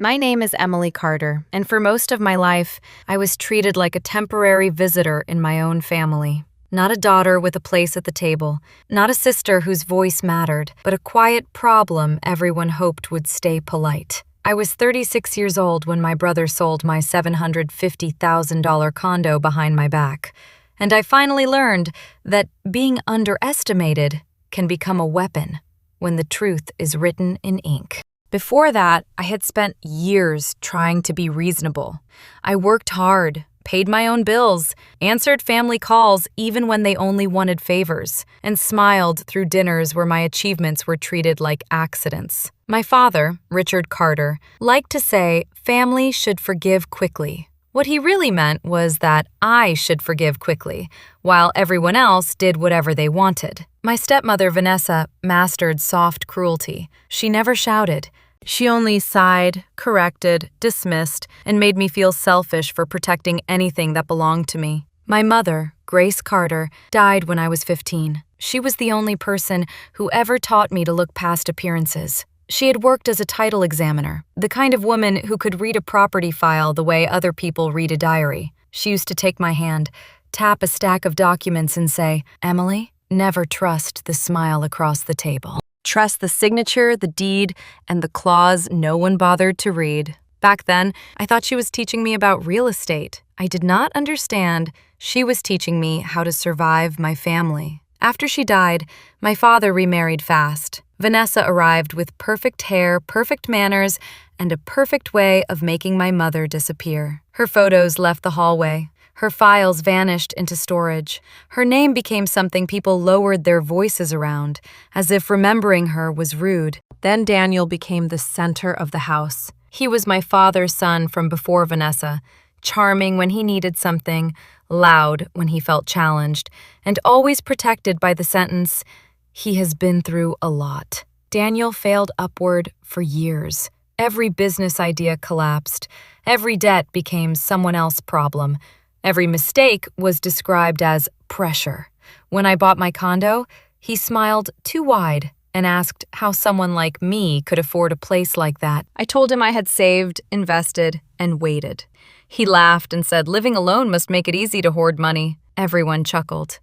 My name is Emily Carter, and for most of my life, I was treated like a temporary visitor in my own family. Not a daughter with a place at the table, not a sister whose voice mattered, but a quiet problem everyone hoped would stay polite. I was 36 years old when my brother sold my $750,000 condo behind my back, and I finally learned that being underestimated can become a weapon when the truth is written in ink. Before that, I had spent years trying to be reasonable. I worked hard, paid my own bills, answered family calls even when they only wanted favors, and smiled through dinners where my achievements were treated like accidents. My father, Richard Carter, liked to say family should forgive quickly. What he really meant was that I should forgive quickly, while everyone else did whatever they wanted. My stepmother, Vanessa, mastered soft cruelty. She never shouted. She only sighed, corrected, dismissed, and made me feel selfish for protecting anything that belonged to me. My mother, Grace Carter, died when I was 15. She was the only person who ever taught me to look past appearances. She had worked as a title examiner, the kind of woman who could read a property file the way other people read a diary. She used to take my hand, tap a stack of documents and say, "Emily, never trust the smile across the table. Trust the signature, the deed, and the clause no one bothered to read." Back then, I thought she was teaching me about real estate. I did not understand she was teaching me how to survive my family. After she died, my father remarried fast. Vanessa arrived with perfect hair, perfect manners, and a perfect way of making my mother disappear. Her photos left the hallway. Her files vanished into storage. Her name became something people lowered their voices around, as if remembering her was rude. Then Daniel became the center of the house. He was my father's son from before Vanessa, charming when he needed something, loud when he felt challenged, and always protected by the sentence, "He has been through a lot." Daniel failed upward for years. Every business idea collapsed. Every debt became someone else's problem. Every mistake was described as pressure. When I bought my condo, he smiled too wide and asked how someone like me could afford a place like that. I told him I had saved, invested, and waited. He laughed and said living alone must make it easy to hoard money. Everyone chuckled.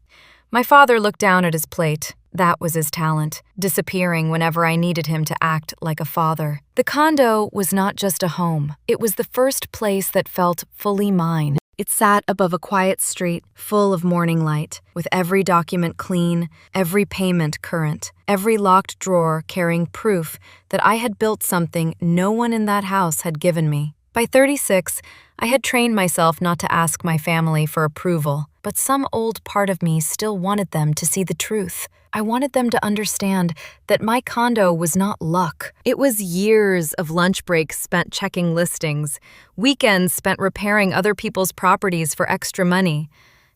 My father looked down at his plate. That was his talent, disappearing whenever I needed him to act like a father. The condo was not just a home. It was the first place that felt fully mine. It sat above a quiet street, full of morning light, with every document clean, every payment current, every locked drawer carrying proof that I had built something no one in that house had given me. By 36, I had trained myself not to ask my family for approval, but some old part of me still wanted them to see the truth. I wanted them to understand that my condo was not luck. It was years of lunch breaks spent checking listings, weekends spent repairing other people's properties for extra money,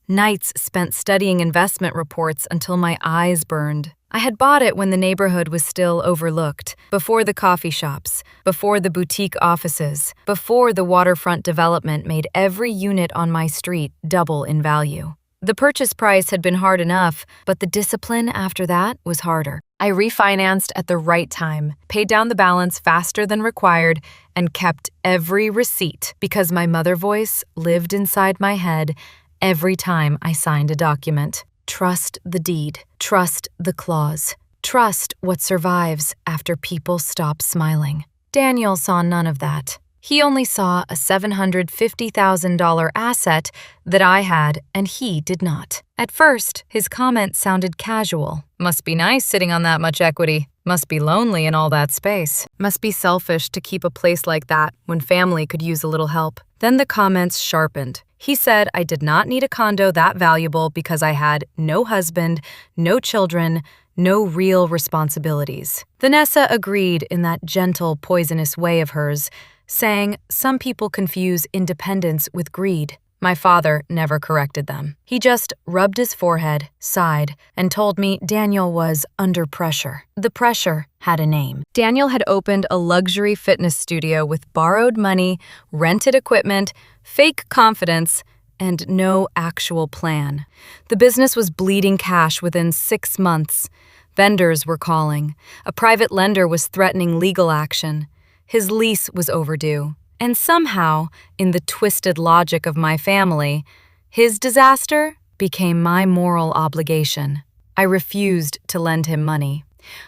nights spent studying investment reports until my eyes burned. I had bought it when the neighborhood was still overlooked, before the coffee shops, before the boutique offices, before the waterfront development made every unit on my street double in value. The purchase price had been hard enough, but the discipline after that was harder. I refinanced at the right time, paid down the balance faster than required, and kept every receipt because my mother voice lived inside my head every time I signed a document. Trust the deed. Trust the clause. Trust what survives after people stop smiling. Daniel saw none of that. He only saw a $750,000 asset that I had, and he did not. At first, his comment sounded casual. Must be nice sitting on that much equity. Must be lonely in all that space. Must be selfish to keep a place like that when family could use a little help. Then the comments sharpened. He said I did not need a condo that valuable because I had no husband, no children, no real responsibilities. Vanessa agreed in that gentle, poisonous way of hers, saying some people confuse independence with greed. My father never corrected them. He just rubbed his forehead, sighed, and told me Daniel was under pressure. The pressure had a name. Daniel had opened a luxury fitness studio with borrowed money, rented equipment, fake confidence, and no actual plan. The business was bleeding cash within 6 months. Vendors were calling. A private lender was threatening legal action. His lease was overdue. And somehow, in the twisted logic of my family, his disaster became my moral obligation. I refused to lend him money.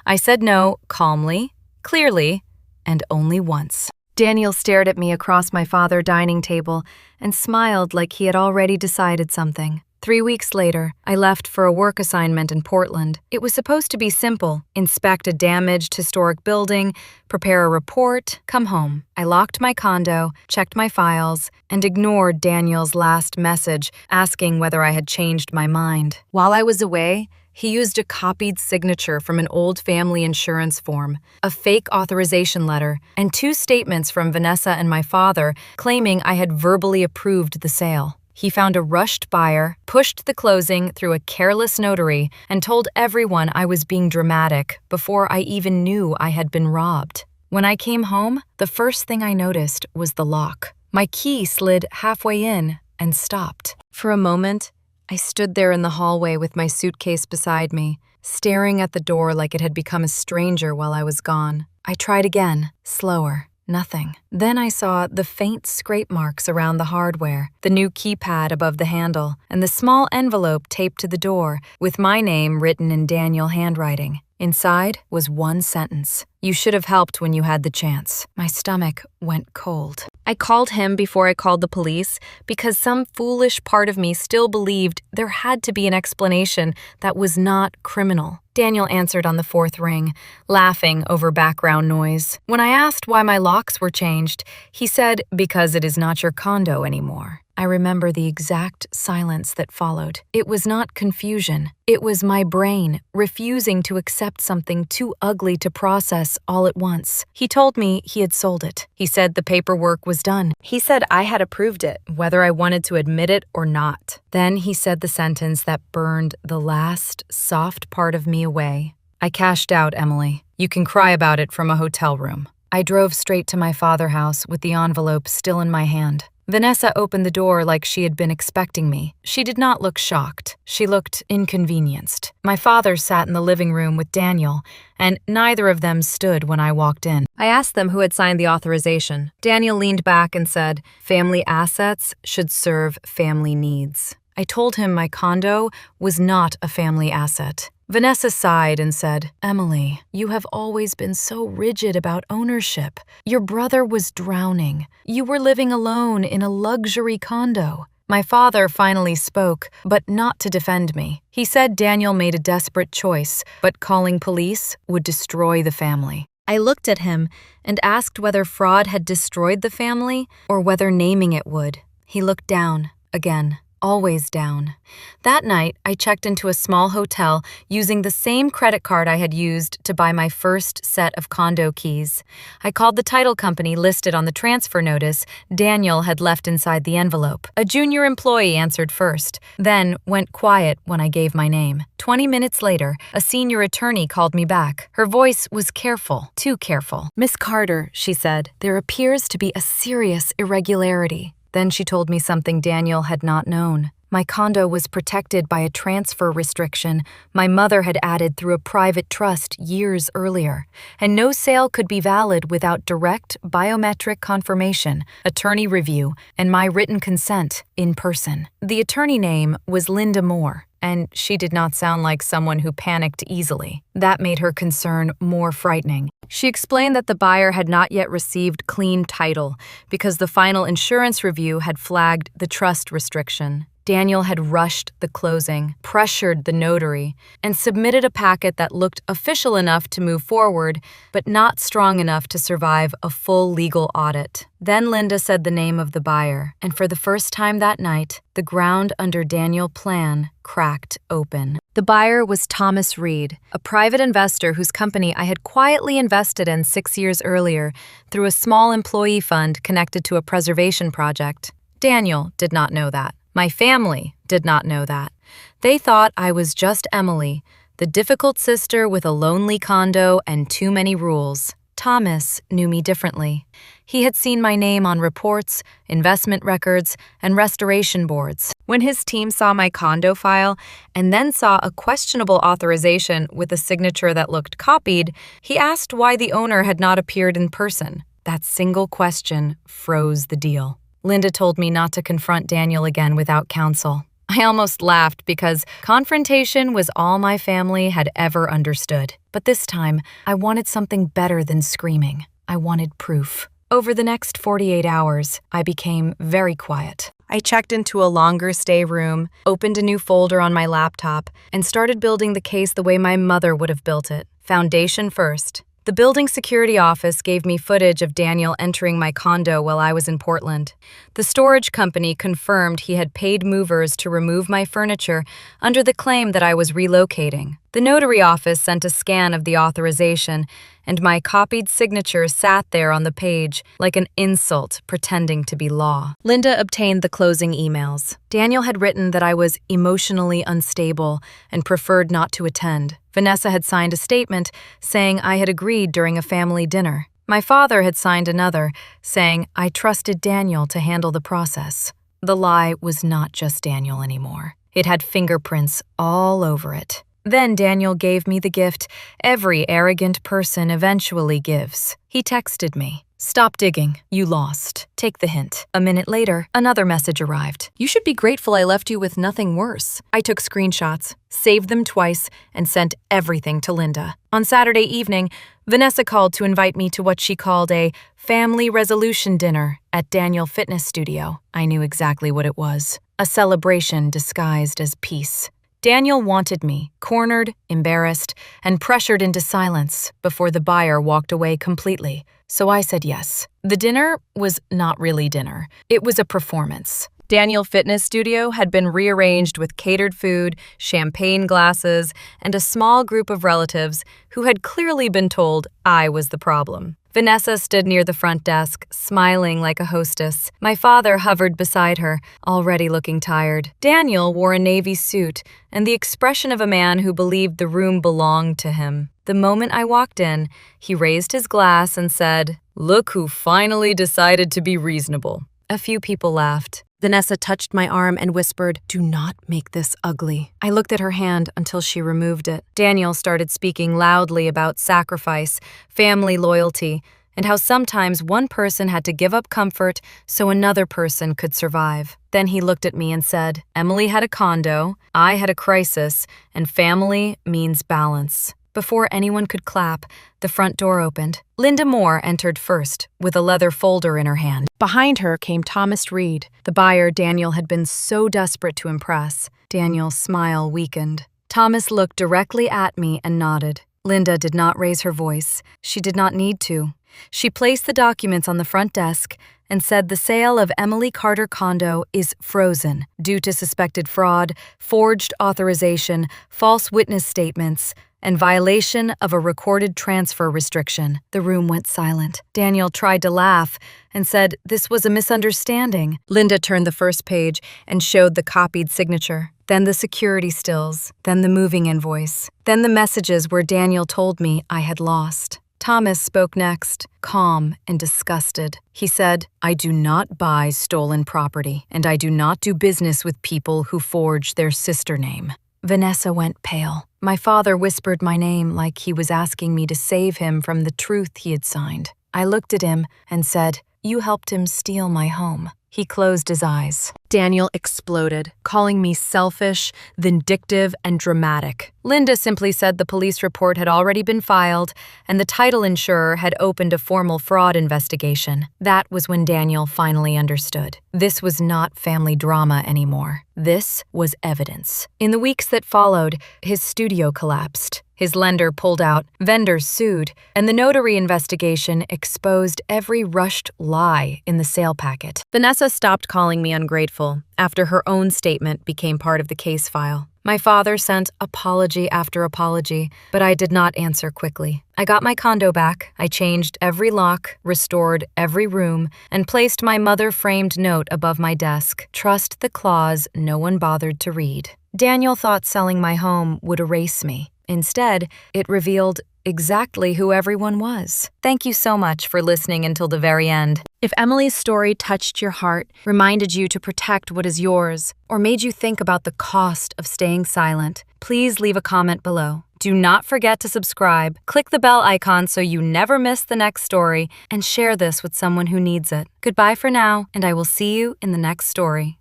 I said no calmly, clearly, and only once. Daniel stared at me across my father's dining table and smiled like he had already decided something. 3 weeks later, I left for a work assignment in Portland. It was supposed to be simple: inspect a damaged historic building, prepare a report, come home. I locked my condo, checked my files, and ignored Daniel's last message asking whether I had changed my mind. While I was away, he used a copied signature from an old family insurance form, a fake authorization letter, and 2 statements from Vanessa and my father claiming I had verbally approved the sale. He found a rushed buyer, pushed the closing through a careless notary, and told everyone I was being dramatic before I even knew I had been robbed. When I came home, the first thing I noticed was the lock. My key slid halfway in and stopped. For a moment, I stood there in the hallway with my suitcase beside me, staring at the door like it had become a stranger while I was gone. I tried again, slower. Nothing. Then I saw the faint scrape marks around the hardware, the new keypad above the handle, and the small envelope taped to the door with my name written in Daniel handwriting. Inside was one sentence: "You should have helped when you had the chance." My stomach went cold. I called him before I called the police because some foolish part of me still believed there had to be an explanation that was not criminal. Daniel answered on the 4th ring, laughing over background noise. When I asked why my locks were changed, he said, "Because it is not your condo anymore." I remember the exact silence that followed. It was not confusion. It was my brain refusing to accept something too ugly to process all at once. He told me he had sold it. He said the paperwork was done. He said I had approved it, whether I wanted to admit it or not. Then he said the sentence that burned the last soft part of me away. "I cashed out, Emily. You can cry about it from a hotel room." I drove straight to my father's house with the envelope still in my hand. Vanessa opened the door like she had been expecting me. She did not look shocked. She looked inconvenienced. My father sat in the living room with Daniel, and neither of them stood when I walked in. I asked them who had signed the authorization. Daniel leaned back and said, "Family assets should serve family needs." I told him my condo was not a family asset. Vanessa sighed and said, "Emily, you have always been so rigid about ownership. Your brother was drowning. You were living alone in a luxury condo." My father finally spoke, but not to defend me. He said Daniel made a desperate choice, but calling police would destroy the family. I looked at him and asked whether fraud had destroyed the family or whether naming it would. He looked down again. Always down. That night, I checked into a small hotel using the same credit card I had used to buy my first set of condo keys. I called the title company listed on the transfer notice Daniel had left inside the envelope. A junior employee answered first, then went quiet when I gave my name. 20 minutes later, a senior attorney called me back. Her voice was careful, too careful. "Miss Carter," she said, "there appears to be a serious irregularity." Then she told me something Daniel had not known. My condo was protected by a transfer restriction my mother had added through a private trust years earlier, and no sale could be valid without direct biometric confirmation, attorney review, and my written consent in person. The attorney name was Linda Moore, and she did not sound like someone who panicked easily. That made her concern more frightening. She explained that the buyer had not yet received clean title because the final insurance review had flagged the trust restriction. Daniel had rushed the closing, pressured the notary, and submitted a packet that looked official enough to move forward, but not strong enough to survive a full legal audit. Then Linda said the name of the buyer, and for the first time that night, the ground under Daniel's plan cracked open. The buyer was Thomas Reed, a private investor whose company I had quietly invested in 6 years earlier through a small employee fund connected to a preservation project. Daniel did not know that. My family did not know that. They thought I was just Emily, the difficult sister with a lonely condo and too many rules. Thomas knew me differently. He had seen my name on reports, investment records, and restoration boards. When his team saw my condo file and then saw a questionable authorization with a signature that looked copied, he asked why the owner had not appeared in person. That single question froze the deal. Linda told me not to confront Daniel again without counsel. I almost laughed because confrontation was all my family had ever understood. But this time, I wanted something better than screaming. I wanted proof. Over the next 48 hours, I became very quiet. I checked into a longer stay room, opened a new folder on my laptop, and started building the case the way my mother would have built it. Foundation first. The building security office gave me footage of Daniel entering my condo while I was in Portland. The storage company confirmed he had paid movers to remove my furniture under the claim that I was relocating. The notary office sent a scan of the authorization, and my copied signature sat there on the page like an insult pretending to be law. Linda obtained the closing emails. Daniel had written that I was emotionally unstable and preferred not to attend. Vanessa had signed a statement saying I had agreed during a family dinner. My father had signed another saying I trusted Daniel to handle the process. The lie was not just Daniel anymore. It had fingerprints all over it. Then Daniel gave me the gift every arrogant person eventually gives. He texted me, "Stop digging, you lost. Take the hint." A minute later, another message arrived. "You should be grateful I left you with nothing worse." I took screenshots, saved them twice, and sent everything to Linda. On Saturday evening, Vanessa called to invite me to what she called a family resolution dinner at Daniel Fitness Studio. I knew exactly what it was. A celebration disguised as peace. Daniel wanted me, cornered, embarrassed, and pressured into silence before the buyer walked away completely, so I said yes. The dinner was not really dinner. It was a performance. Daniel Fitness Studio had been rearranged with catered food, champagne glasses, and a small group of relatives who had clearly been told I was the problem. Vanessa stood near the front desk, smiling like a hostess. My father hovered beside her, already looking tired. Daniel wore a navy suit and the expression of a man who believed the room belonged to him. The moment I walked in, he raised his glass and said, "Look who finally decided to be reasonable." A few people laughed. Vanessa touched my arm and whispered, "Do not make this ugly." I looked at her hand until she removed it. Daniel started speaking loudly about sacrifice, family loyalty, and how sometimes one person had to give up comfort so another person could survive. Then he looked at me and said, "Emily had a condo, I had a crisis, and family means balance." Before anyone could clap, the front door opened. Linda Moore entered first, with a leather folder in her hand. Behind her came Thomas Reed, the buyer Daniel had been so desperate to impress. Daniel's smile weakened. Thomas looked directly at me and nodded. Linda did not raise her voice. She did not need to. She placed the documents on the front desk and said the sale of Emily Carter Condo is frozen due to suspected fraud, forged authorization, false witness statements, and violation of a recorded transfer restriction. The room went silent. Daniel tried to laugh and said this was a misunderstanding. Linda turned the first page and showed the copied signature, then the security stills, then the moving invoice, then the messages where Daniel told me I had lost. Thomas spoke next, calm and disgusted. He said, "I do not buy stolen property, and I do not do business with people who forge their sister name." Vanessa went pale. My father whispered my name like he was asking me to save him from the truth he had signed. I looked at him and said, "You helped him steal my home." He closed his eyes. Daniel exploded, calling me selfish, vindictive, and dramatic. Linda simply said the police report had already been filed, and the title insurer had opened a formal fraud investigation. That was when Daniel finally understood. This was not family drama anymore. This was evidence. In the weeks that followed, his studio collapsed. His lender pulled out, vendors sued, and the notary investigation exposed every rushed lie in the sale packet. Vanessa stopped calling me ungrateful after her own statement became part of the case file. My father sent apology after apology, but I did not answer quickly. I got my condo back. I changed every lock, restored every room, and placed my mother-framed note above my desk. Trust the clause no one bothered to read. Daniel thought selling my home would erase me. Instead, it revealed exactly who everyone was. Thank you so much for listening until the very end. If Emily's story touched your heart, reminded you to protect what is yours, or made you think about the cost of staying silent, please leave a comment below. Do not forget to subscribe, click the bell icon so you never miss the next story, and share this with someone who needs it. Goodbye for now, and I will see you in the next story.